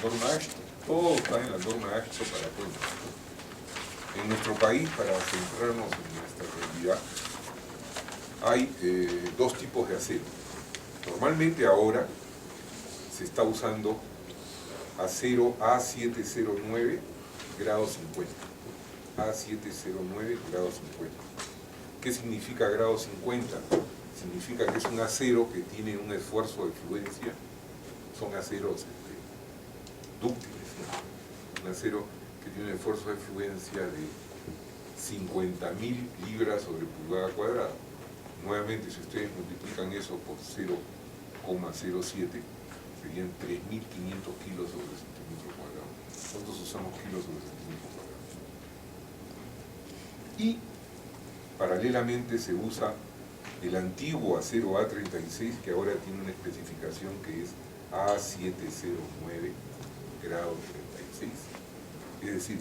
norma AASHTO. Todo está en la norma AASHTO para puentes. En nuestro país, para centrarnos en nuestra realidad, hay dos tipos de acero. Normalmente ahora se está usando acero A709 grado 50. A709 grado 50. ¿Qué significa grado 50? Significa que es un acero que tiene un esfuerzo de fluencia, son aceros dúctiles, ¿no? Un acero que tiene un esfuerzo de fluencia de 50.000 libras sobre pulgada cuadrada. Nuevamente, si ustedes multiplican eso por 0,07, serían 3.500 kilos sobre centímetro cuadrado. Nosotros usamos kilos sobre centímetro cuadrado. Y paralelamente se usa el antiguo acero A36, que ahora tiene una especificación que es A709 grado 36. Es decir,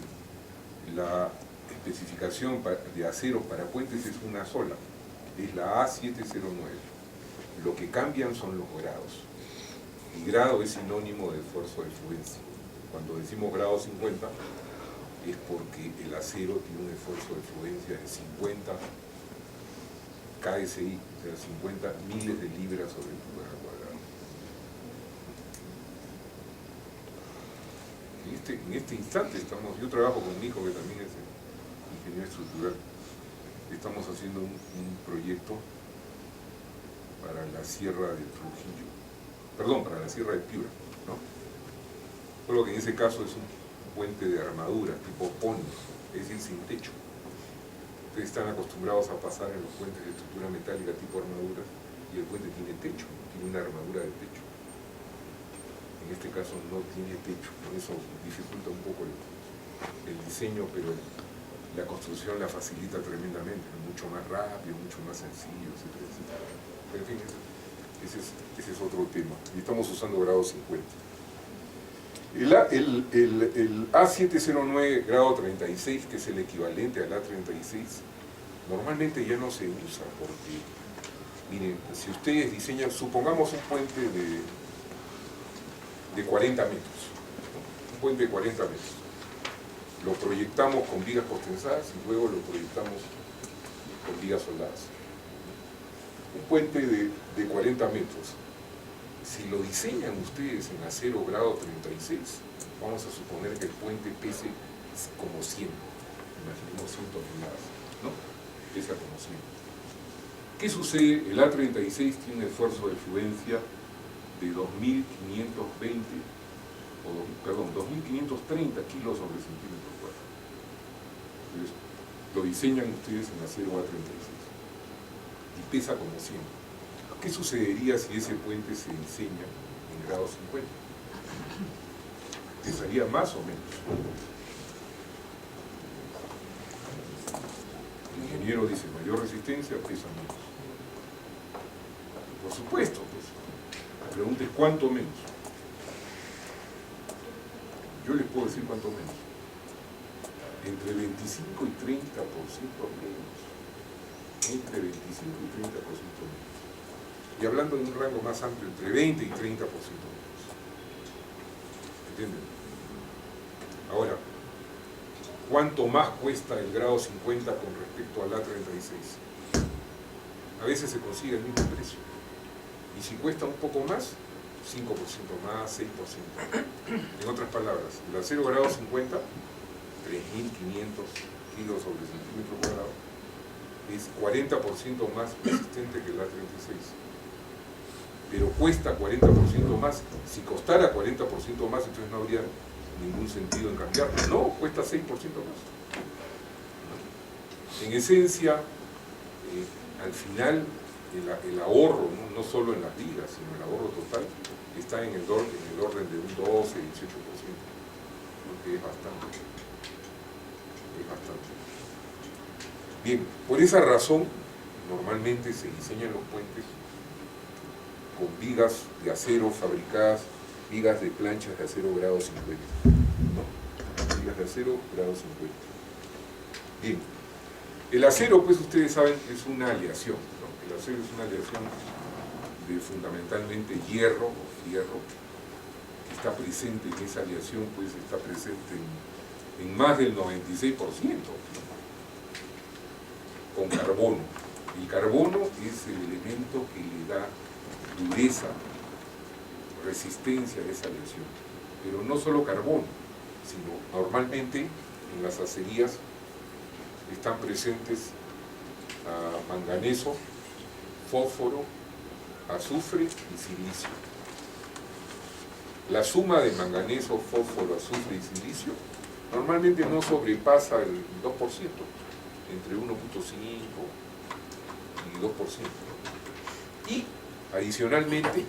la especificación de acero para puentes es una sola, es la A709. Lo que cambian son los grados. Y grado es sinónimo de esfuerzo de fluencia. Cuando decimos grado 50, es porque el acero tiene un esfuerzo de fluencia de 50 KSI, o sea, 50 miles de libras sobre pulgada cuadrada. En este instante yo trabajo con mi hijo, que también es ingeniero estructural. Estamos haciendo un proyecto para la Sierra de Trujillo, perdón, para la Sierra de Piura, ¿no? Solo que en ese caso es un puente de armadura, tipo pony, es decir, sin techo. Ustedes están acostumbrados a pasar en los puentes de estructura metálica tipo armadura, y el puente tiene techo, tiene una armadura de techo. En este caso no tiene techo, por eso dificulta un poco el diseño, pero la construcción la facilita tremendamente, mucho más rápido, mucho más sencillo, etcétera, etcétera. Pero en fin, ese es otro tema, y estamos usando grado 50. El A709 grado 36, que es el equivalente al A36, normalmente ya no se usa porque, miren, si ustedes diseñan, supongamos un puente de 40 metros, ¿no? Un puente de 40 metros. Lo proyectamos con vigas postensadas y luego lo proyectamos con vigas soldadas. Un puente de 40 metros. Si lo diseñan ustedes en acero grado 36, vamos a suponer que el puente pese como 100, imaginemos 100 toneladas, ¿no? Pesa como 100. ¿Qué sucede? El A36 tiene un esfuerzo de fluencia de 2.520, perdón, 2.530 kilos sobre centímetro cuadrado. Entonces, lo diseñan ustedes en acero A36 y pesa como 100. ¿Qué sucedería si ese puente se enseña en grado 50? ¿Pesaría más o menos? El ingeniero dice, mayor resistencia, pesa menos. Por supuesto, pues. La pregunta es, ¿cuánto menos? Yo les puedo decir cuánto menos. Entre 25 y 30% menos. Entre 25 y 30% menos. Y hablando de un rango más amplio, entre 20 y 30% menos. ¿Entienden? Ahora, ¿cuánto más cuesta el grado 50 con respecto al A36? A veces se consigue el mismo precio. Y si cuesta un poco más, 5% más, 6%. En otras palabras, el acero grado 50, 3.500 kilos sobre centímetro cuadrado, es 40% más resistente que el A36. Pero cuesta 40% más. Si costara 40% más, entonces no habría ningún sentido en cambiarlo. No, cuesta 6% más. En esencia, al final, el ahorro, no solo en las vigas, sino el ahorro total, está en el orden de un 12, 18%, lo que es bastante. Bien, por esa razón, normalmente se diseñan los puentes con vigas de acero fabricadas, vigas de planchas de acero grado 50, ¿no? Vigas de acero grado 50. Bien, el acero, pues ustedes saben, es una aleación, ¿no? El acero es una aleación de fundamentalmente hierro, que está presente en esa aleación, pues está presente en más del 96%, con carbono. El carbono es el elemento que le da dureza, resistencia a esa aleación. Pero no solo carbono, sino normalmente en las acerías están presentes manganeso, fósforo, azufre y silicio. La suma de manganeso, fósforo, azufre y silicio normalmente no sobrepasa el 2%, entre 1.5 y 2%. Y adicionalmente,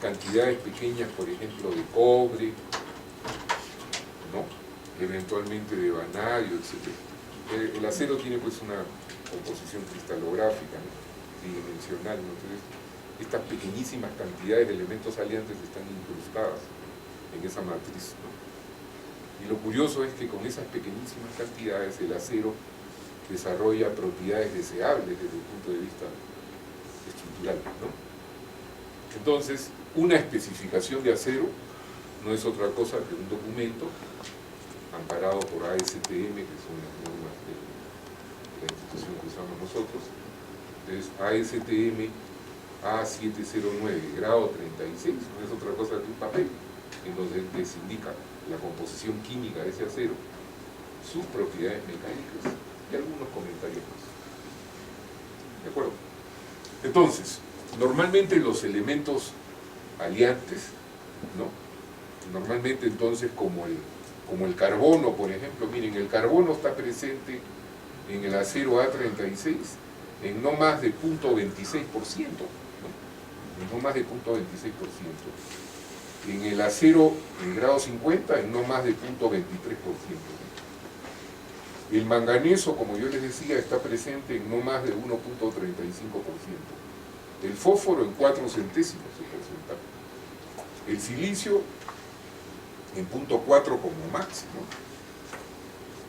cantidades pequeñas, por ejemplo, de cobre, ¿no? Eventualmente de vanadio, etc. El acero tiene pues una composición cristalográfica, ¿no? Tridimensional, ¿no? Entonces, estas pequeñísimas cantidades de elementos aliantes están incrustadas en esa matriz, ¿no? Y lo curioso es que con esas pequeñísimas cantidades el acero desarrolla propiedades deseables desde el punto de vista estructural, ¿no? Entonces, una especificación de acero no es otra cosa que un documento amparado por ASTM, que son las normas de la institución que usamos nosotros. Entonces, ASTM A709, grado 36, no es otra cosa que un papel en donde les indica la composición química de ese acero, sus propiedades mecánicas y algunos comentarios más. ¿De acuerdo? Entonces, normalmente los elementos aliantes, ¿no? Normalmente entonces como el carbono, por ejemplo, miren, el carbono está presente en el acero A36 en no más de 0.26%, ¿no? En no más de 0.26%. En el acero en grado 50 en no más de 0.23%. El manganeso, como yo les decía, está presente en no más de 1.35%. El fósforo en 4 centésimos de porcentaje. El silicio en 0.4 como máximo.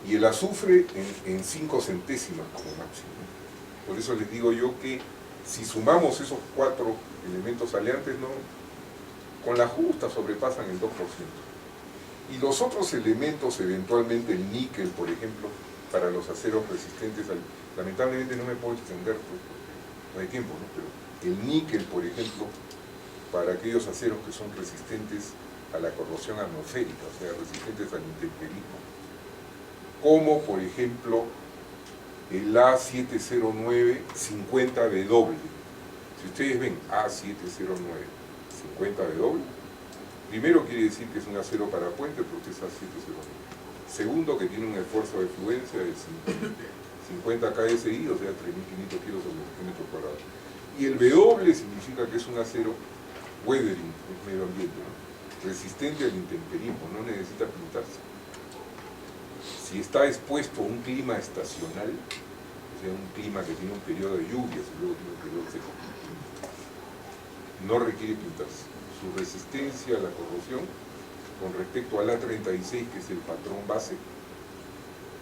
Y el azufre en 5 centésimas como máximo. Por eso les digo yo que si sumamos esos 4 elementos aliantes, ¿no?, con la justa sobrepasan el 2%. Y los otros elementos, eventualmente el níquel, por ejemplo, para los aceros resistentes, lamentablemente no me puedo extender, pues, no hay tiempo, ¿no? Pero el níquel, por ejemplo, para aquellos aceros que son resistentes a la corrosión atmosférica, o sea, resistentes al intemperismo, como por ejemplo el A709 50W. Si ustedes ven A709 50W, primero quiere decir que es un acero para puente porque es A709. Segundo, que tiene un esfuerzo de fluencia de 50 KSI, o sea, 3.500 kilos sobre centímetro cuadrado. Y el W significa que es un acero weathering, es medio ambiente, ¿no?, resistente al intemperismo, no necesita pintarse. Si está expuesto a un clima estacional, o sea, un clima que tiene un periodo de lluvias y luego tiene un periodo seco, no requiere pintarse. Su resistencia a la corrosión con respecto al A36, que es el patrón base,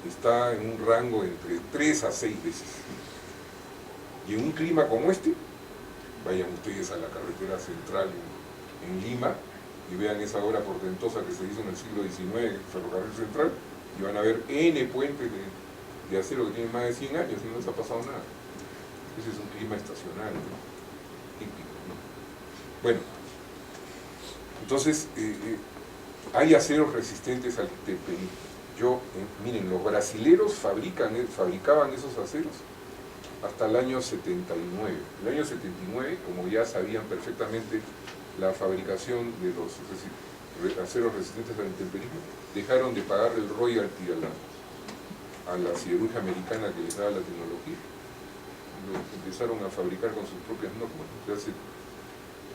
está en un rango entre 3 a 6 veces. Y en un clima como este, vayan ustedes a la carretera central en Lima y vean esa obra portentosa que se hizo en el siglo XIX, el ferrocarril central, y van a ver N puentes de acero que tienen más de 100 años y no les ha pasado nada. Ese es un clima estacional, ¿no?, típico, ¿no? Bueno, entonces hay aceros resistentes al intemperismo. Miren, los brasileros fabricaban esos aceros hasta el año 79. El año 79, como ya sabían perfectamente la fabricación de los aceros resistentes al intemperismo, dejaron de pagar el royalty a la siderurgia americana que les daba la tecnología. Empezaron a fabricar con sus propias normas. Hace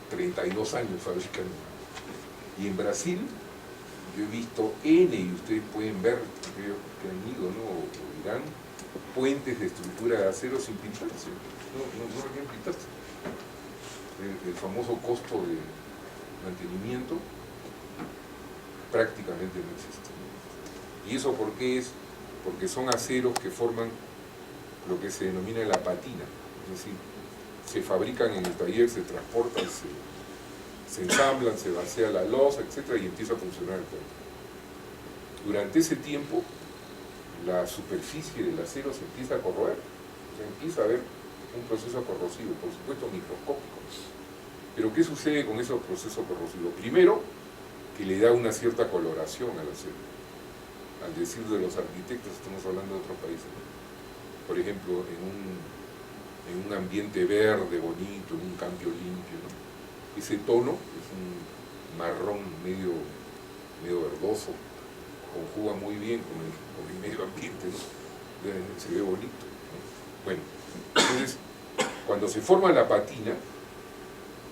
32 años fabrican. Y en Brasil yo he visto N, y ustedes pueden ver, aquellos que han ido, ¿no?, o irán, puentes de estructura de acero sin pintarse. No requieren pintarse. El famoso costo de mantenimiento prácticamente no existe. ¿Y eso por qué es? Porque son aceros que forman lo que se denomina la patina, es decir, se fabrican en el taller, se transportan, se ensamblan, se vacía la losa, etc. y empieza a funcionar el puente. Durante ese tiempo, la superficie del acero se empieza a corroer, o sea, empieza a haber un proceso corrosivo, por supuesto microscópico. Pero ¿qué sucede con ese proceso corrosivo? Primero, que le da una cierta coloración al acero. Al decir de los arquitectos, estamos hablando de otros países, ¿no? Por ejemplo, en un ambiente verde, bonito, en un campo limpio, ¿no? Ese tono es un marrón medio verdoso, conjuga muy bien con el medio ambiente, ¿no? Se ve bonito, ¿no? Bueno, entonces, cuando se forma la patina,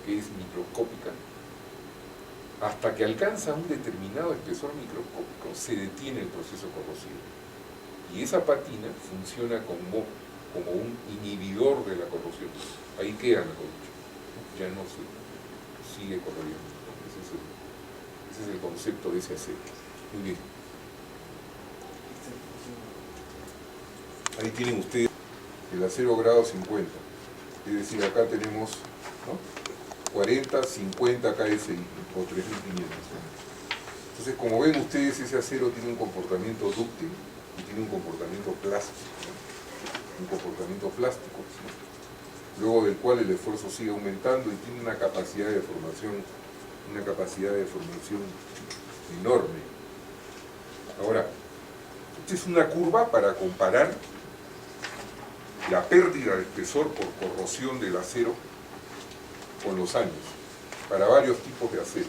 que es microscópica, hasta que alcanza un determinado espesor microscópico, se detiene el proceso corrosivo. Y esa patina funciona como un inhibidor de la corrosión. Ahí queda la corrosión, ya no se sigue corroyendo. Ese es el concepto de ese acero. Muy bien. Ahí tienen ustedes el acero grado 50. Es decir, acá tenemos, ¿no?, 40, 50 KSI o 3500. Entonces, como ven ustedes, ese acero tiene un comportamiento dúctil y tiene un comportamiento plástico, ¿no? Un comportamiento plástico, ¿no?, luego del cual el esfuerzo sigue aumentando y tiene una capacidad de formación enorme. Ahora, esta es una curva para comparar la pérdida de espesor por corrosión del acero con los años, para varios tipos de acero.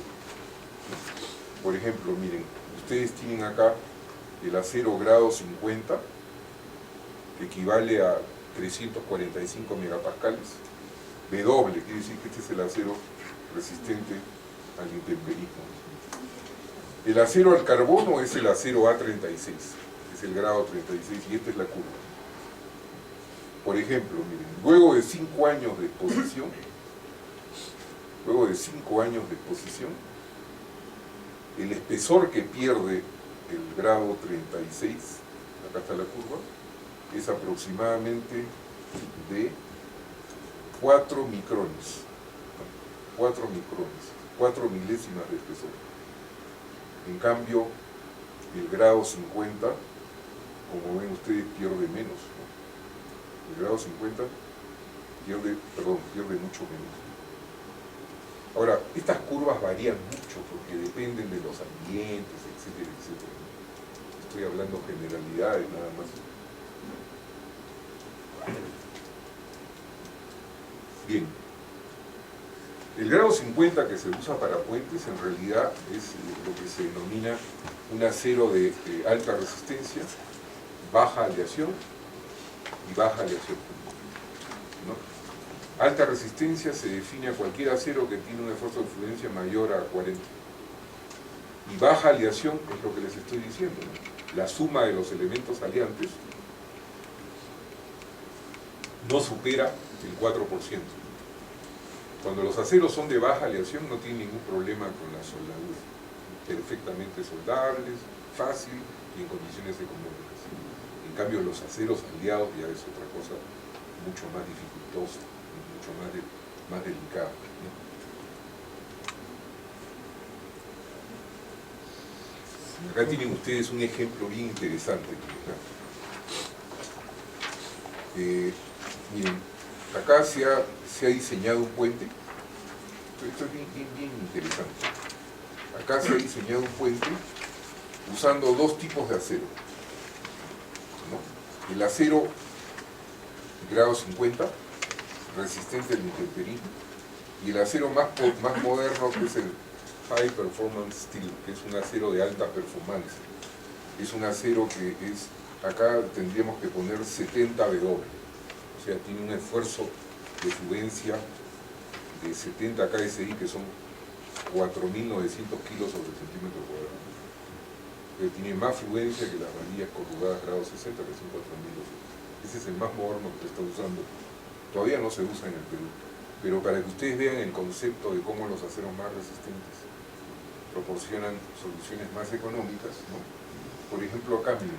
Por ejemplo, miren, ustedes tienen acá el acero grado 50, que equivale a 345 megapascales, W, quiere decir que este es el acero resistente al intemperismo. El acero al carbono es el acero A36, es el grado 36, y esta es la curva. Por ejemplo, miren, luego de 5 años de exposición, el espesor que pierde el grado 36, acá está la curva, es aproximadamente de 4 micrones, 4 milésimas de espesor. En cambio, el grado 50, como ven ustedes, pierde menos, ¿no? El grado 50 pierde mucho menos. Ahora, estas curvas varían mucho porque dependen de los ambientes, etcétera, etcétera. Estoy hablando generalidades nada más. Bien. El grado 50 que se usa para puentes en realidad es lo que se denomina un acero de alta resistencia, baja aleación y baja aleación, ¿no? Alta resistencia se define a cualquier acero que tiene un esfuerzo de fluencia mayor a 40. Y baja aleación es lo que les estoy diciendo, ¿no? La suma de los elementos aleantes no supera el 4%. Cuando los aceros son de baja aleación no tienen ningún problema con la soldadura. Perfectamente soldables, fácil y en condiciones económicas. En cambio los aceros aliados ya es otra cosa mucho más dificultosa, mucho más delicada, ¿no? Acá tienen ustedes un ejemplo bien interesante, ¿no? Miren, acá se ha diseñado un puente. Esto es bien interesante. Acá se ha diseñado un puente usando dos tipos de acero, ¿no? El acero grado 50, resistente al intemperismo, y el acero más moderno, que es el High Performance Steel, que es un acero de alta performance. Es un acero que es, acá tendríamos que poner 70 W, o sea, tiene un esfuerzo de fluencia de 70 KSI, que son 4.900 kilos sobre centímetro cuadrado. Pero tiene más fluencia que las varillas corrugadas grado 60, que son 4.200. Ese es el más moderno que se está usando. Todavía no se usa en el Perú, pero para que ustedes vean el concepto de cómo los aceros más resistentes proporcionan soluciones más económicas, ¿no? Por ejemplo, acá, miren,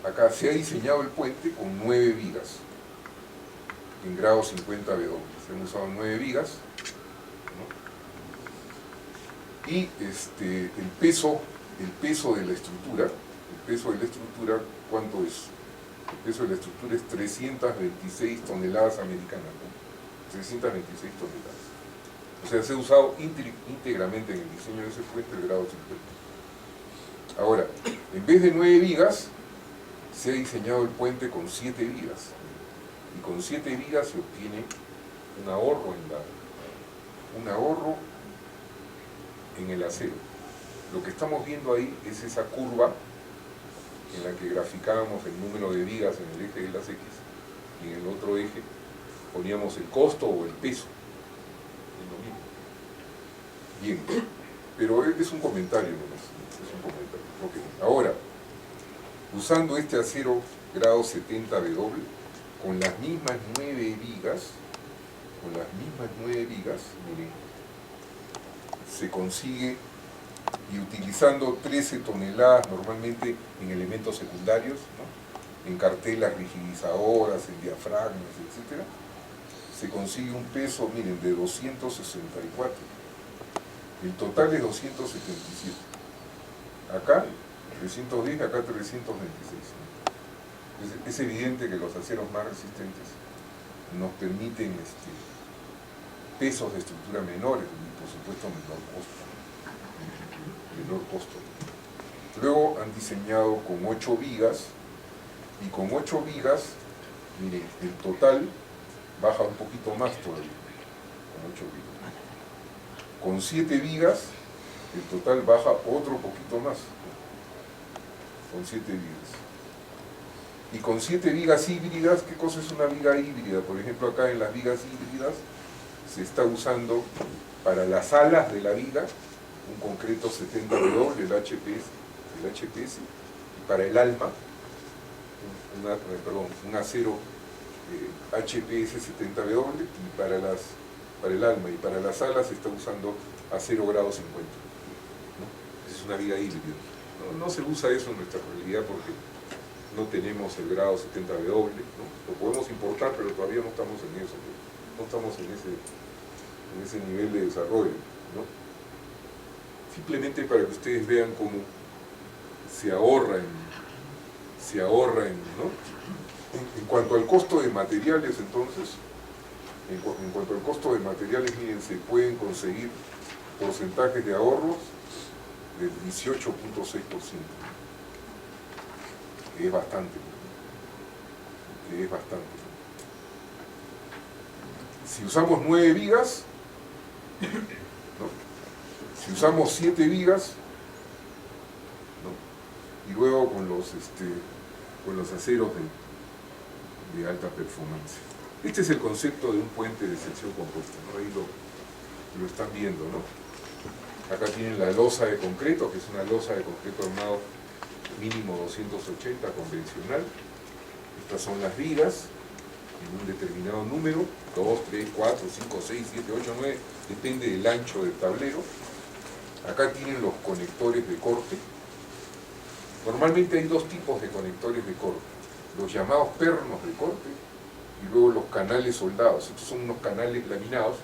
acá se ha diseñado el puente con 9 vigas en grado 50 W. Se han usado 9 vigas, ¿no? Y el peso de la estructura, ¿cuánto es? El peso de la estructura es 326 toneladas americanas, ¿no? 326 toneladas. O sea, se ha usado íntegramente en el diseño de ese puente el grado 50. Ahora, en vez de 9 vigas, se ha diseñado el puente con 7 vigas. Y con 7 vigas se obtiene un ahorro en el acero. Lo que estamos viendo ahí es esa curva en la que graficábamos el número de vigas en el eje de las X, y en el otro eje poníamos el costo o el peso. Es lo mismo. Bien, pero es un comentario nomás. Es un comentario. Okay. Ahora, usando este acero grado 70W, con las mismas 9 vigas, miren, se consigue, y utilizando 13 toneladas normalmente en elementos secundarios, ¿no? En cartelas rigidizadoras, en diafragmas, etc., se consigue un peso, miren, de 264. El total es 277. Acá 310, acá 326. Es evidente que los aceros más resistentes nos permiten pesos de estructura menores y por supuesto menor costo. Luego han diseñado con 8 vigas, y con 8 vigas, miren, el total baja un poquito más todavía, con 8 vigas. Con 7 vigas, el total baja otro poquito más, con 7 vigas. Y con 7 vigas híbridas, ¿qué cosa es una viga híbrida? Por ejemplo, acá en las vigas híbridas se está usando para las alas de la viga un concreto 70W, el HPS, y para el alma, un acero HPS 70W, y para el alma y para las alas se está usando acero grado 50. ¿No? Es una viga híbrida. No se usa eso en nuestra realidad porque no tenemos el grado 70W, ¿no? Lo podemos importar, pero todavía no estamos en eso, no estamos en ese nivel de desarrollo, ¿no? Simplemente para que ustedes vean cómo se ahorra ¿no? En cuanto al costo de materiales, entonces, en cuanto al costo de materiales, miren, se pueden conseguir porcentajes de ahorros del 18.6%, que es bastante, Si usamos 9 vigas, ¿no? Si usamos 7 vigas, ¿no? Y luego con los aceros de alta performance. Este es el concepto de un puente de sección compuesta, ¿no? Ahí lo están viendo, ¿no? Acá tienen la losa de concreto, que es una losa de concreto armado mínimo 280 convencional. Estas son las vigas en un determinado número, 2, 3, 4, 5, 6, 7, 8, 9, depende del ancho del tablero. Acá tienen los conectores de corte. Normalmente hay dos tipos de conectores de corte, los llamados pernos de corte y luego los canales soldados. Estos son unos canales laminados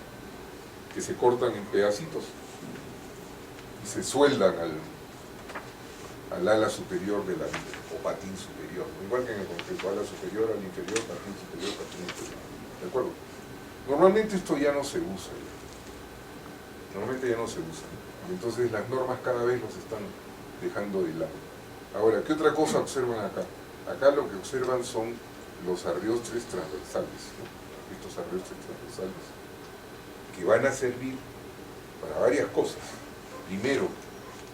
que se cortan en pedacitos y se sueldan al ala superior de la viga, o patín superior, igual que en el concreto, ala superior, ala inferior, patín superior, patín inferior. ¿De acuerdo? Normalmente esto ya no se usa. Entonces las normas cada vez los están dejando de lado. Ahora, ¿qué otra cosa observan acá? Acá lo que observan son los arriostres transversales, ¿no? Estos arriostres transversales, que van a servir para varias cosas. Primero,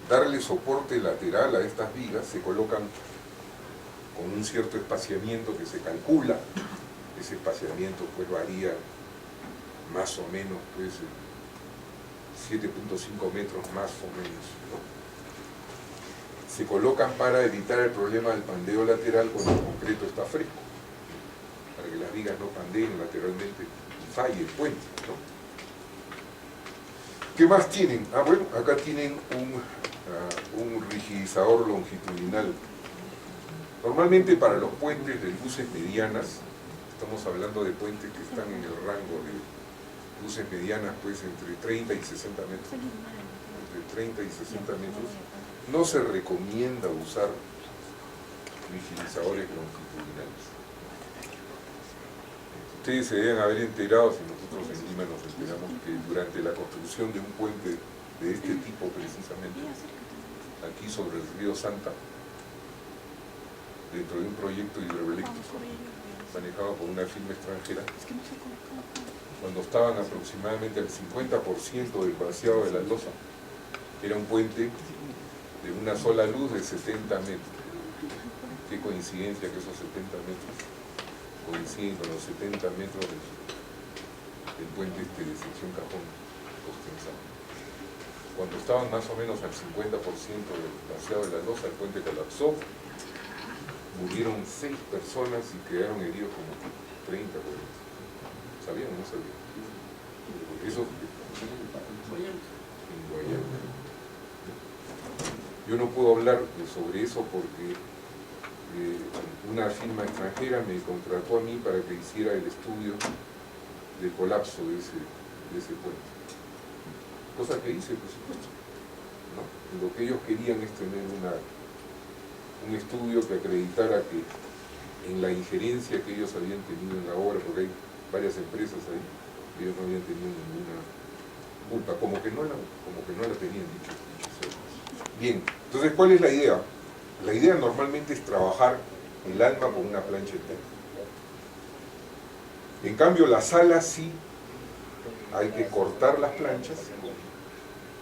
darle soporte lateral a estas vigas. Se colocan con un cierto espaciamiento que se calcula. Ese espaciamiento pues varía más o menos pues 7.5 metros más o menos, ¿no? Se colocan para evitar el problema del pandeo lateral cuando el concreto está fresco, para que las vigas no pandeen lateralmente y falle el puente, ¿no? ¿Qué más tienen? Bueno, acá tienen un rigidizador longitudinal. Normalmente para los puentes de luces medianas, estamos hablando de puentes que están en el rango de luces medianas, pues entre 30 y 60 metros. Entre 30 y 60 metros, no se recomienda usar vigilizadores longitudinales. Ustedes se deben haber enterado, si nosotros en Lima nos enteramos, que durante la construcción de un puente de este tipo precisamente, aquí sobre el río Santa, dentro de un proyecto hidroeléctrico manejado por una firma extranjera, cuando estaban aproximadamente al 50% del vaciado de la losa, era un puente de una sola luz de 70 metros. Qué coincidencia que esos 70 metros coinciden con los 70 metros del puente de sección Cajón Ostensado. Cuando estaban más o menos al 50% del vaciado de la losa, el puente colapsó, murieron 6 personas y quedaron heridos como 30, 40. ¿Sabían o no sabían? Eso en Guayana. Yo no puedo hablar sobre eso porque una firma extranjera me contrató a mí para que hiciera el estudio del colapso de ese puente. Cosa que hice, por supuesto, ¿no? Lo que ellos querían es tener un estudio que acreditara que en la injerencia que ellos habían tenido en la obra, porque hay varias empresas ahí, ellos no habían tenido ninguna culpa, como que no la tenían, dicho sea. Bien, entonces, ¿cuál es la idea? La idea normalmente es trabajar el alma con una plancha eterna. En cambio, las alas sí hay que cortar las planchas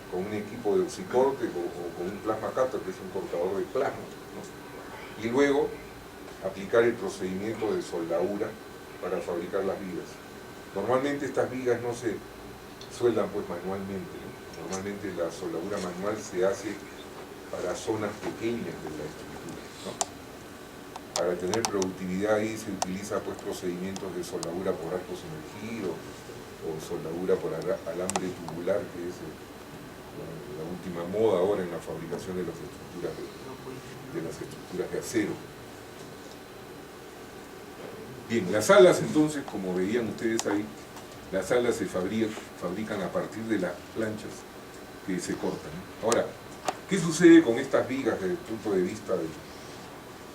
con un equipo de oxicorte o con un plasma cutter, que es un cortador de plasma, ¿no? Y luego aplicar el procedimiento de soldadura para fabricar las vigas. Normalmente estas vigas no se sueldan pues manualmente, ¿no? Normalmente la soldadura manual se hace para zonas pequeñas de la estructura, ¿no? Para tener productividad ahí se utiliza pues procedimientos de soldadura por arco sumergido o soldadura por alambre tubular, que es la última moda ahora en la fabricación de las estructuras de acero. Bien, las alas entonces, como veían ustedes ahí, las alas se fabrican a partir de las planchas que se cortan. Ahora, ¿qué sucede con estas vigas desde el punto de vista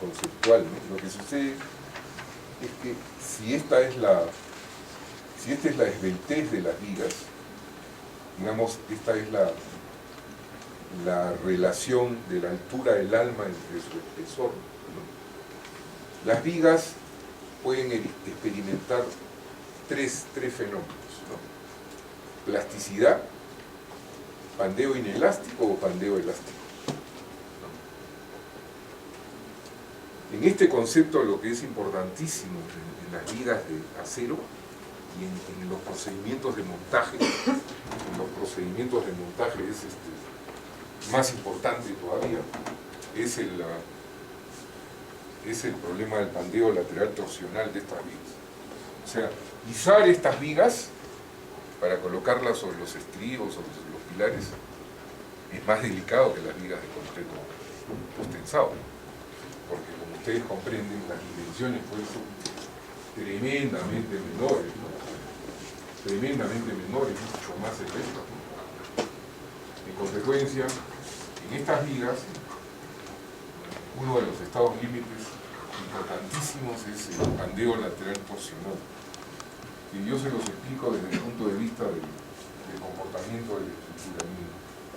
conceptual, ¿no? Lo que sucede es que si esta es la esbeltez de las vigas, digamos, esta es la relación de la altura del alma entre su espesor, ¿no? Las vigas pueden experimentar tres fenómenos, ¿no? Plasticidad, pandeo inelástico o pandeo elástico. En este concepto lo que es importantísimo en las vigas de acero y en los procedimientos de montaje, es más importante todavía, es el problema del pandeo lateral torsional de estas vigas. O sea, izar estas vigas para colocarlas sobre los estribos, sobre los pilares, es más delicado que las vigas de concreto ostensado, porque como ustedes comprenden, las dimensiones pues son tremendamente menores, ¿no? Mucho más eléctricas, ¿no? En consecuencia, en estas vigas, uno de los estados límites importantísimos es el pandeo lateral torsional. Y yo se los explico desde el punto de vista del comportamiento de la estructura.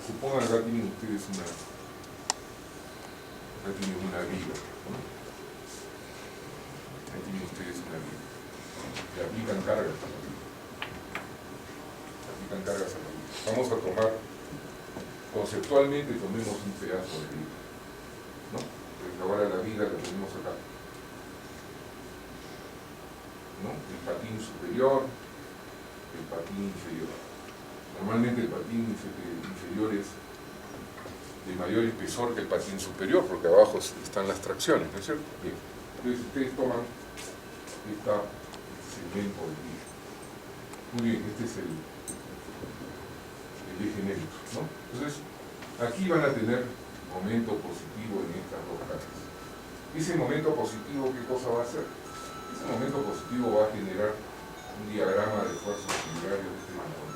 Supongan que acá tienen ustedes una viga, ¿no? Acá tienen ustedes una viga. Le aplican cargas a la viga. Vamos a tomar, conceptualmente, tomemos un pedazo de viga, ¿no? Entonces ahora la viga la tenemos acá, ¿no? El patín superior, el patín inferior. Normalmente el patín inferior es de mayor espesor que el patín superior, porque abajo están las tracciones, ¿no es cierto? Bien. Entonces ustedes toman este segmento de viga. Muy bien, este es el eje neutro, ¿no? Entonces, aquí van a tener momento positivo en estas dos caras. Ese momento positivo, ¿qué cosa va a hacer? Ese momento positivo va a generar un diagrama de fuerzas generales de este tipo.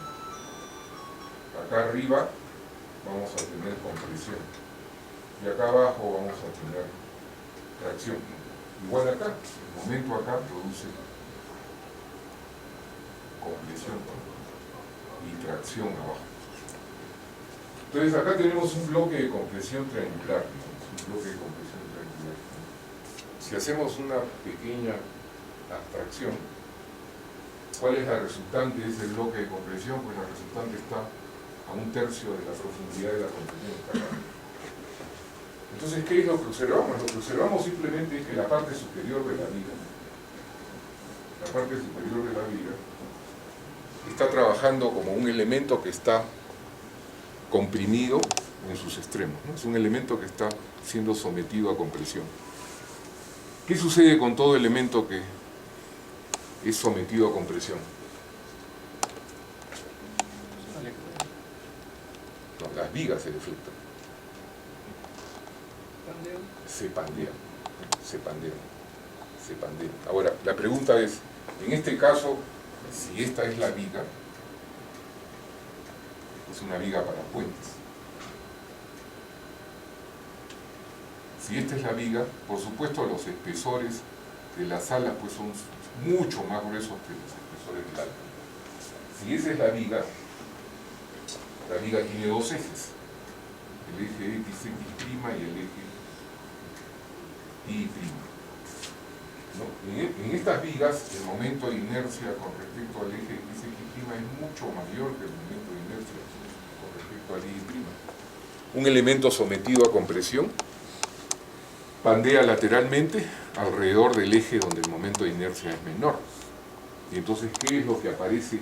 Acá arriba vamos a tener compresión. Y acá abajo vamos a tener tracción. Igual acá, el momento acá produce compresión y tracción abajo. Entonces acá tenemos un bloque de compresión triangular, ¿no? Es un bloque de compresión triangular. Si hacemos una pequeña abstracción, ¿cuál es la resultante de ese bloque de compresión? Pues la resultante está a 1/3 de la profundidad de la compresión. Entonces, ¿qué es lo que observamos? Lo que observamos simplemente es que la parte superior de la viga, está trabajando como un elemento que está comprimido en sus extremos, ¿no? Es un elemento que está siendo sometido a compresión. ¿Qué sucede con todo elemento que es sometido a compresión? No, las vigas se deflectan. Se pandean. Ahora, la pregunta es, en este caso, si esta es la viga, es una viga para puentes. Si esta es la viga, por supuesto los espesores de las alas pues son mucho más gruesos que los espesores del ala. Si esa es la viga tiene dos ejes, el eje XX' y el eje Y'. ¿No? En estas vigas el momento de inercia con respecto al eje XX' es mucho mayor que el momento de inercia con respecto al Y'. Un elemento sometido a compresión pandea lateralmente alrededor del eje donde el momento de inercia es menor. Y entonces, ¿qué es lo que aparece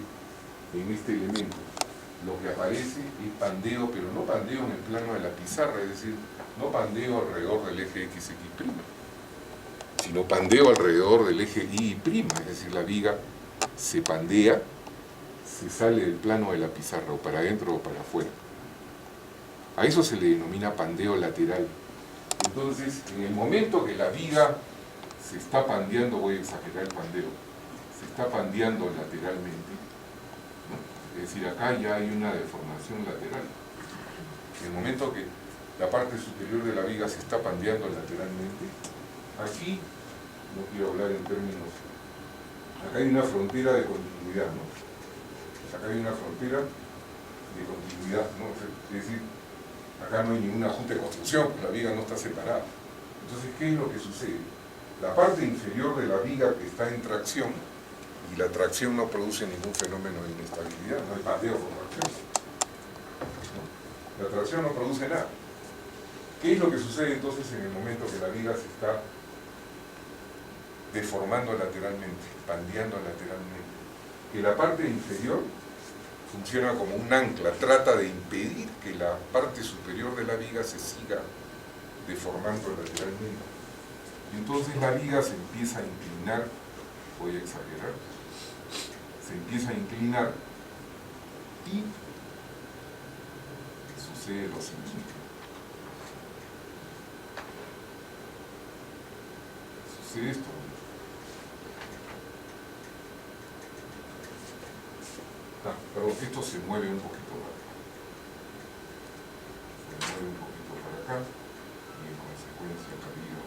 en este elemento? Lo que aparece es pandeo, pero no pandeo en el plano de la pizarra, es decir, no pandeo alrededor del eje XX', sino pandeo alrededor del eje Y', es decir, la viga se pandea, se sale del plano de la pizarra, o para adentro o para afuera. A eso se le denomina pandeo lateral. Entonces, en el momento que la viga se está pandeando, voy a exagerar el pandeo, se está pandeando lateralmente, ¿no? Es decir, acá ya hay una deformación lateral. En el momento que la parte superior de la viga se está pandeando lateralmente, aquí, no quiero hablar en términos, acá hay una frontera de continuidad, ¿no? Acá hay una frontera de continuidad, ¿no? Es decir, acá no hay ningún ajuste de construcción, la viga no está separada. Entonces, ¿qué es lo que sucede? La parte inferior de la viga que está en tracción, y la tracción no produce ningún fenómeno de inestabilidad, no hay pandeo por tracción. ¿No? La tracción no produce nada. ¿Qué es lo que sucede entonces en el momento que la viga se está deformando lateralmente, pandeando lateralmente? Que la parte inferior funciona como un ancla, trata de impedir que la parte superior de la viga se siga deformando lateralmente. Y entonces la viga se empieza a inclinar, voy a exagerar, se empieza a inclinar y sucede lo siguiente. Sucede esto. Perdón, esto se mueve un poquito para acá. Se mueve un poquito para acá y en consecuencia la viga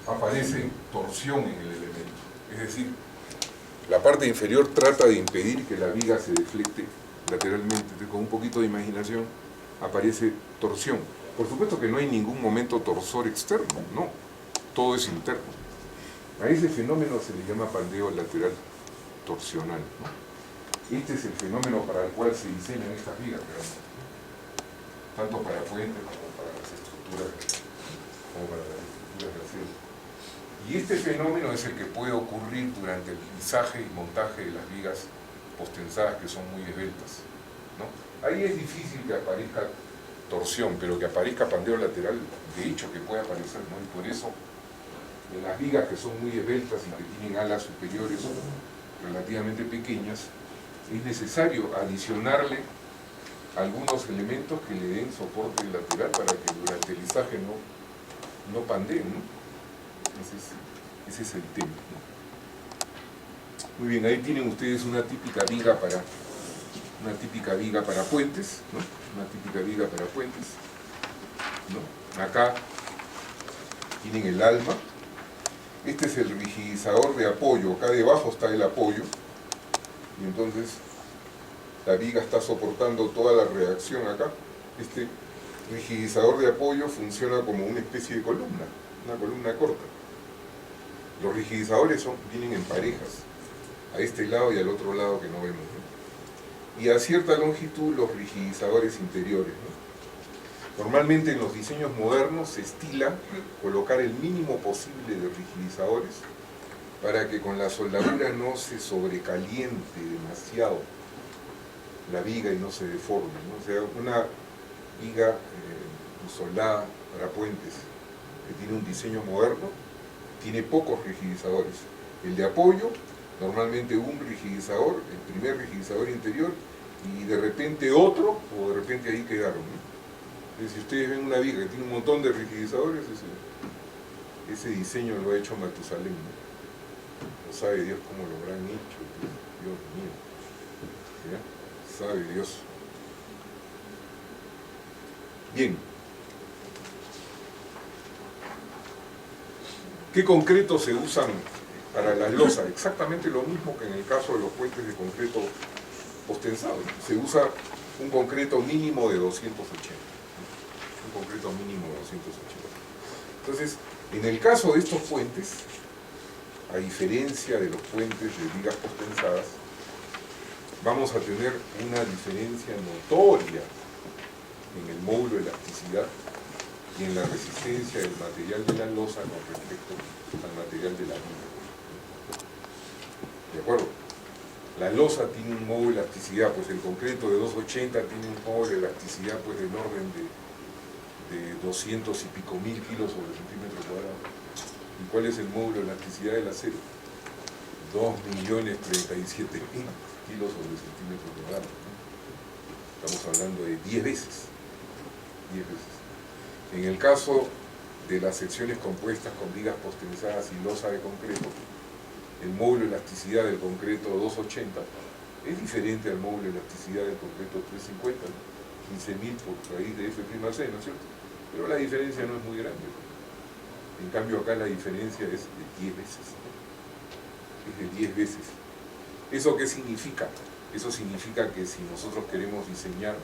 aparece torsión en el elemento. Es decir, la parte inferior trata de impedir que la viga se deflecte lateralmente. Entonces, con un poquito de imaginación aparece torsión. Por supuesto que no hay ningún momento torsor externo, no. Todo es interno. A ese fenómeno se le llama pandeo lateral torsional, ¿no? Este es el fenómeno para el cual se diseñan estas vigas, tanto para puentes como para las estructuras de acero. Y este fenómeno es el que puede ocurrir durante el guisaje y montaje de las vigas postensadas, que son muy esbeltas, ¿no? Ahí es difícil que aparezca torsión, pero que aparezca pandeo lateral, de hecho que puede aparecer, ¿no? Y por eso en las vigas que son muy esbeltas y que tienen alas superiores relativamente pequeñas, es necesario adicionarle algunos elementos que le den soporte lateral para que durante el izaje no pandeen, ¿no? Ese es el tema, ¿no? Muy bien, ahí tienen ustedes una típica viga para puentes, ¿no? Una típica viga para puentes, ¿no? Acá tienen el alma. Este es el rigidizador de apoyo, acá debajo está el apoyo, y entonces la viga está soportando toda la reacción acá. Este rigidizador de apoyo funciona como una especie de columna, una columna corta. Los rigidizadores vienen en parejas, a este lado y al otro lado que no vemos, ¿no? Y a cierta longitud los rigidizadores interiores, ¿no? Normalmente en los diseños modernos se estila colocar el mínimo posible de rigidizadores para que con la soldadura no se sobrecaliente demasiado la viga y no se deforme, ¿no? O sea, una viga soldada para puentes que tiene un diseño moderno tiene pocos rigidizadores. El de apoyo, normalmente un rigidizador, el primer rigidizador interior, y de repente otro, o de repente ahí quedaron, ¿no? Si ustedes ven una viga que tiene un montón de rigidizadores, ese diseño lo ha hecho Matusalén, ¿no? No sabe Dios cómo lo habrán hecho, Dios mío. ¿Ya? Sabe Dios. Bien. ¿Qué concretos se usan para las losas? Exactamente lo mismo que en el caso de los puentes de concreto postensado. Se usa un concreto mínimo de 280. Un concreto mínimo de 280. Entonces, en el caso de estos puentes, a diferencia de los puentes de vigas postensadas, vamos a tener una diferencia notoria en el módulo de elasticidad y en la resistencia del material de la losa con respecto al material de la viga. ¿De acuerdo? La losa tiene un módulo de elasticidad, pues el concreto de 280 tiene un módulo de elasticidad pues del orden de 200 y pico mil kilos sobre centímetro cuadrado. ¿Y cuál es el módulo de elasticidad del acero? 2.037.000 kilos sobre centímetro cuadrado. Estamos hablando de 10 veces. 10 veces. En el caso de las secciones compuestas con vigas postensadas y losa de concreto, el módulo de elasticidad del concreto 280 es diferente al módulo de elasticidad del concreto 350, ¿no? 15.000 por raíz de F'(c), ¿no es cierto? Pero la diferencia no es muy grande. En cambio acá la diferencia es de 10 veces. Es de 10 veces. ¿Eso qué significa? Eso significa que si nosotros queremos diseñar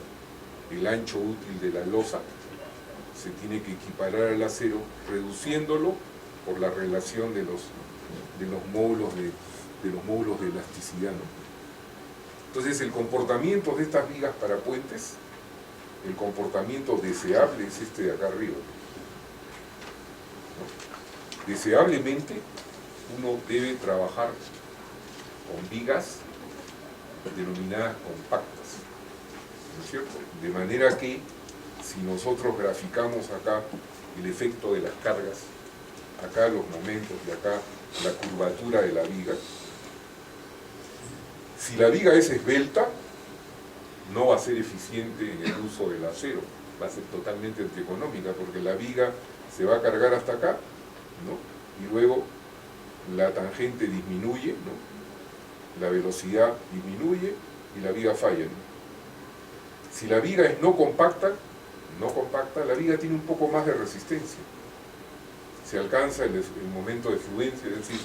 el ancho útil de la losa, se tiene que equiparar al acero reduciéndolo por la relación de los módulos de elasticidad, ¿no? Entonces el comportamiento de estas vigas para puentes, el comportamiento deseable es este de acá arriba, ¿no? Deseablemente uno debe trabajar con vigas denominadas compactas, ¿no es cierto? De manera que si nosotros graficamos acá el efecto de las cargas, acá los momentos y acá la curvatura de la viga, si la viga es esbelta, no va a ser eficiente en el uso del acero, va a ser totalmente antieconómica, porque la viga se va a cargar hasta acá, ¿no? Y luego la tangente disminuye, ¿no? La velocidad disminuye y la viga falla, ¿no? Si la viga es no compacta, la viga tiene un poco más de resistencia. Se alcanza el momento de fluencia, es decir,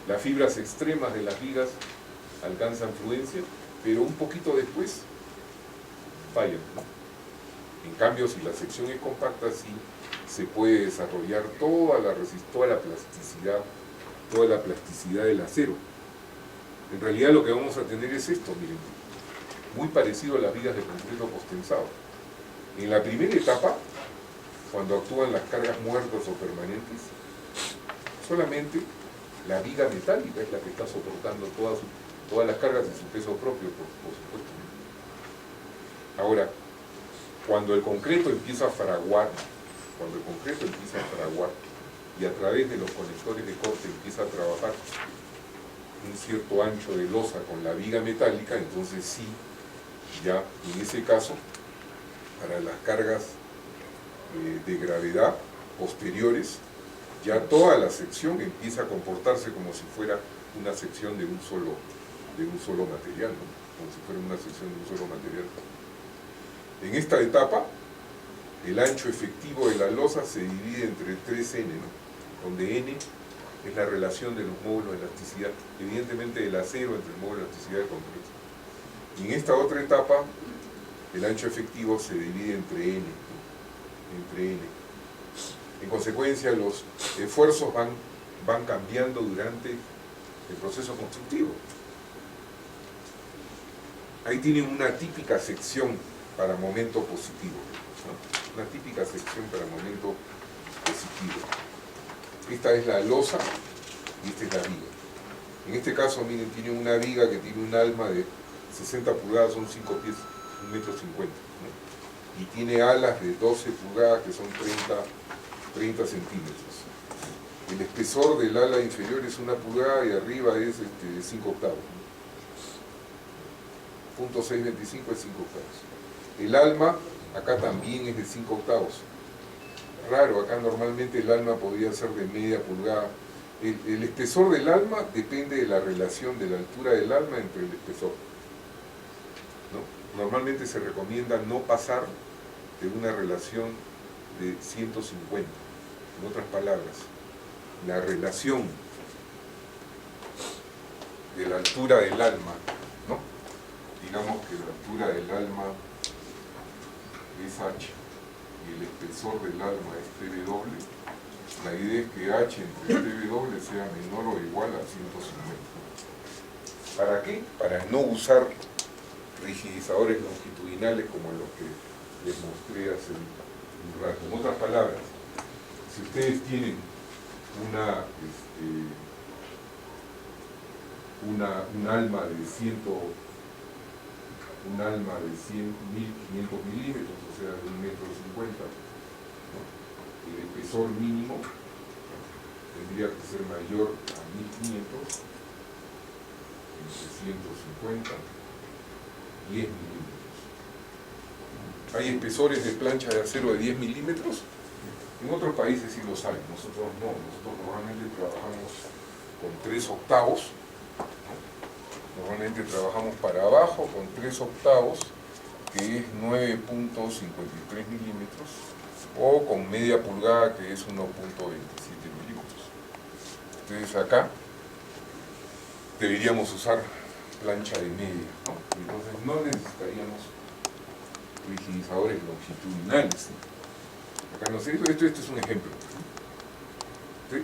las fibras extremas de las vigas alcanzan fluencia, pero un poquito después fallan, ¿no? En cambio, si la sección es compacta, sí se puede desarrollar toda la plasticidad del acero. En realidad lo que vamos a tener es esto, miren, muy parecido a las vigas de concreto postensado. En la primera etapa, cuando actúan las cargas muertas o permanentes, solamente la viga metálica es la que está soportando todas las cargas de su peso propio, por supuesto. Ahora, cuando el concreto empieza a fraguar, y a través de los conectores de corte empieza a trabajar un cierto ancho de losa con la viga metálica, entonces sí, ya en ese caso, para las cargas de gravedad posteriores, ya toda la sección empieza a comportarse como si fuera una sección de un solo material, ¿no? Como si fuera una sección de un solo material. En esta etapa, el ancho efectivo de la losa se divide entre 3n, ¿no? Donde n es la relación de los módulos de elasticidad, evidentemente el acero entre el módulo de elasticidad de concreto. Y en esta otra etapa, el ancho efectivo se divide entre n, ¿no? Entre n. En consecuencia, los esfuerzos van cambiando durante el proceso constructivo. Ahí tienen una típica sección para momento positivo, ¿no? Una típica sección para momento positivo. Esta es la losa y esta es la viga. En este caso, miren, tiene una viga que tiene un alma de 60 pulgadas, son 5 pies, 1,50 metros, ¿no? Y tiene alas de 12 pulgadas, que son 30 centímetros. El espesor del ala inferior es 1 pulgada y arriba es 5 octavos. Punto 625 es 5 octavos. El alma acá también es de 5 octavos. Raro, acá normalmente el alma podría ser de media pulgada. El espesor del alma depende de la relación de la altura del alma entre el espesor, ¿no? Normalmente se recomienda no pasar de una relación de 150. En otras palabras, la relación de la altura del alma, ¿no? Digamos que la altura del alma es h y el espesor del alma es tw. La idea es que h entre tw sea menor o igual a 150. ¿Para qué? Para no usar rigidizadores longitudinales como los que les mostré hace un rato. En otras palabras, si ustedes tienen un alma de 1.500 milímetros, o sea, de 1,50 metros, ¿no? El espesor mínimo tendría que ser mayor a 1.500, entre 150 y 10 milímetros. Hay espesores de plancha de acero de 10 milímetros. En otros países sí lo saben, nosotros no. Nosotros normalmente trabajamos con 3 octavos, ¿no? Normalmente trabajamos para abajo con 3 octavos, que es 9.53 milímetros, o con media pulgada, que es 1.27 milímetros. Entonces acá deberíamos usar plancha de media, ¿no? Entonces no necesitaríamos rigidizadores longitudinales, ¿no? Acá no sé, esto es un ejemplo.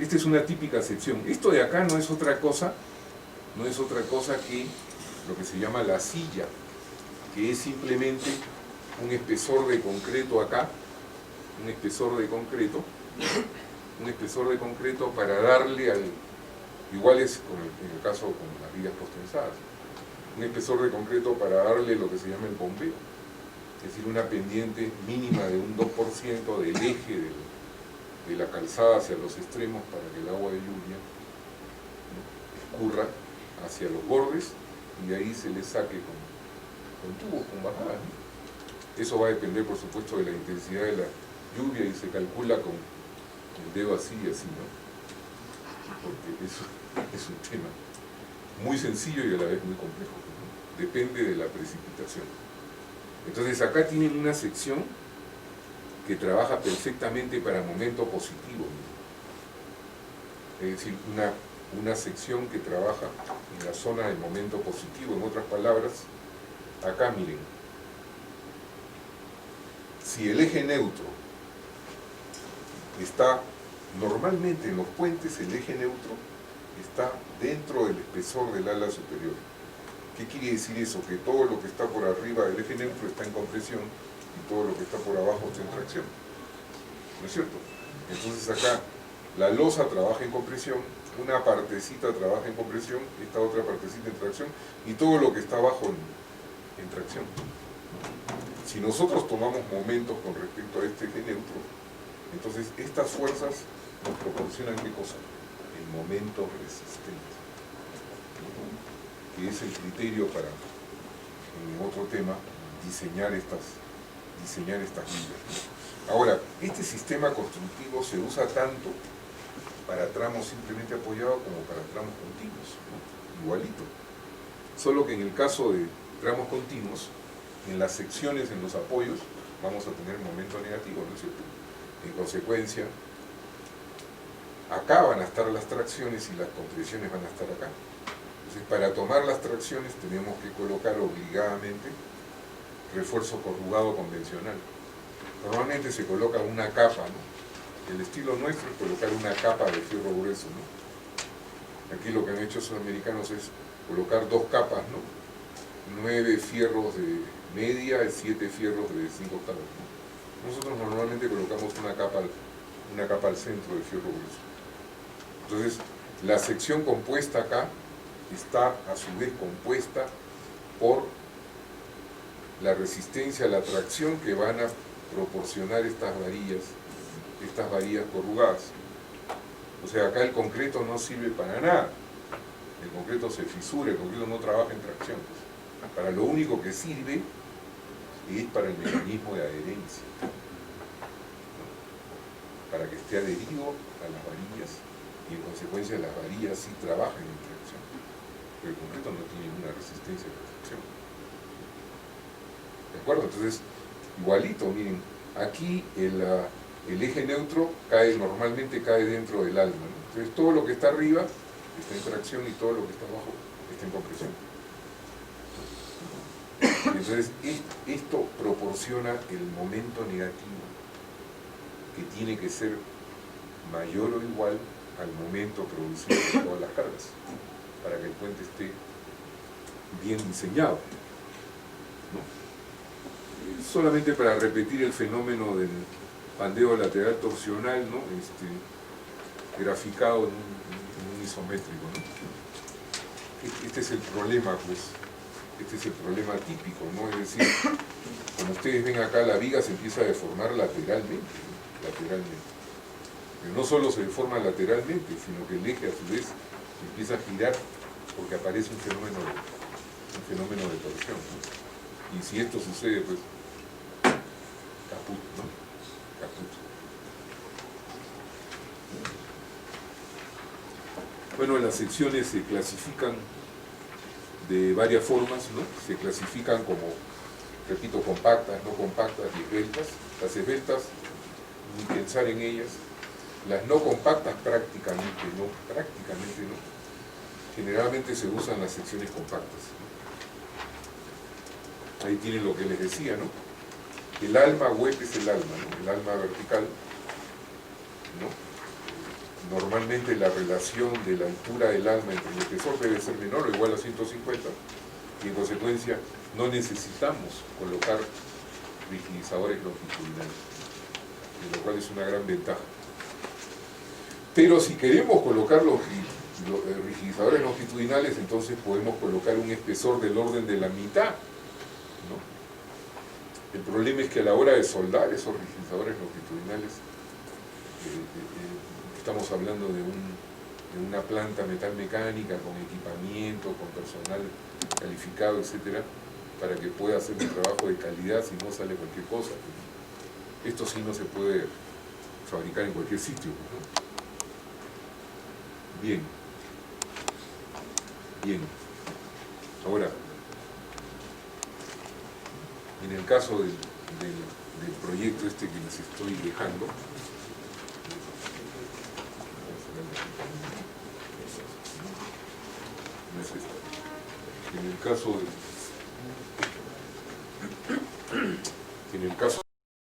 Esta es una típica sección. Esto de acá no es otra cosa que lo que se llama la silla, que es simplemente un espesor de concreto acá, un espesor de concreto para darle al, igual es en el caso con las vigas postensadas, un espesor de concreto para darle lo que se llama el bombeo. Es decir, una pendiente mínima de un 2% del eje de la calzada hacia los extremos para que el agua de lluvia, ¿no?, escurra hacia los bordes y de ahí se le saque con tubos, con bajadas, ¿no? Eso va a depender, por supuesto, de la intensidad de la lluvia y se calcula con el dedo así y así, ¿no? Porque eso es un tema muy sencillo y a la vez muy complejo, ¿no? Depende de la precipitación. Entonces acá tienen una sección que trabaja perfectamente para momento positivo, ¿no? Es decir, una sección que trabaja en la zona del momento positivo. En otras palabras, acá miren, si el eje neutro está, normalmente en los puentes el eje neutro está dentro del espesor del ala superior. ¿Qué quiere decir eso? Que todo lo que está por arriba del eje neutro está en compresión y todo lo que está por abajo está en tracción. ¿No es cierto? Entonces acá la losa trabaja en compresión, una partecita trabaja en compresión, esta otra partecita en tracción y todo lo que está abajo en tracción. Si nosotros tomamos momentos con respecto a este eje neutro, entonces estas fuerzas nos proporcionan ¿qué cosa? El momento resistente, que es el criterio para, en otro tema, diseñar estas vigas. Ahora, este sistema constructivo se usa tanto para tramos simplemente apoyados como para tramos continuos, ¿no? Igualito. Solo que en el caso de tramos continuos, en las secciones, en los apoyos, vamos a tener momento negativo, ¿no es cierto? En consecuencia, acá van a estar las tracciones y las compresiones van a estar acá. Entonces, para tomar las tracciones tenemos que colocar obligadamente refuerzo corrugado convencional. Normalmente se coloca una capa, ¿no? El estilo nuestro es colocar una capa de fierro grueso, ¿no? Aquí lo que han hecho esos americanos es colocar dos capas, ¿no? 9 fierros de media y 7 fierros de 5 octavos, ¿no? Nosotros normalmente colocamos una capa al centro de fierro grueso. Entonces, la sección compuesta acá está a su vez compuesta por la resistencia a la tracción que van a proporcionar estas varillas corrugadas. O sea, acá el concreto no sirve para nada. El concreto se fisura, el concreto no trabaja en tracción. Para lo único que sirve es para el mecanismo de adherencia, para que esté adherido a las varillas y en consecuencia las varillas sí trabajan en tracción. Pero el concreto no tiene ninguna resistencia a la tracción. ¿De acuerdo? Entonces, igualito, miren, aquí el eje neutro normalmente cae dentro del alma, ¿no? Entonces todo lo que está arriba está en tracción y todo lo que está abajo está en compresión. Entonces esto proporciona el momento negativo que tiene que ser mayor o igual al momento producido por todas las cargas para que el puente esté bien diseñado, ¿no? Solamente para repetir el fenómeno del pandeo lateral torsional, ¿no? Graficado en un isométrico, ¿no? Este es el problema, pues, este es el problema típico, ¿no? Es decir, como ustedes ven acá, la viga se empieza a deformar lateralmente, ¿no? Lateralmente. Pero no solo se deforma lateralmente, sino que el eje a su vez empieza a girar porque aparece un fenómeno de torsión, ¿no? Y si esto sucede, pues, caput, ¿no? Caput. Bueno, las secciones se clasifican de varias formas, ¿no? Se clasifican como, repito, compactas, no compactas y esbeltas. Las esbeltas, ni pensar en ellas. Las no compactas prácticamente no. Generalmente se usan las secciones compactas, ¿no? Ahí tienen lo que les decía, ¿no? El alma web es el alma, ¿no? El alma vertical, ¿no? Normalmente la relación de la altura del alma entre el espesor debe ser menor o igual a 150 y en consecuencia no necesitamos colocar rigidizadores longitudinales, lo cual es una gran ventaja. Pero si queremos colocar los rigidizadores longitudinales, entonces podemos colocar un espesor del orden de la mitad, ¿no? El problema es que a la hora de soldar esos rigidizadores longitudinales, estamos hablando de una planta metalmecánica con equipamiento, con personal calificado, etcétera, para que pueda hacer un trabajo de calidad si no sale cualquier cosa. Esto sí no se puede fabricar en cualquier sitio, ¿no? Bien. Ahora, en el caso del proyecto que les estoy dejando, en el caso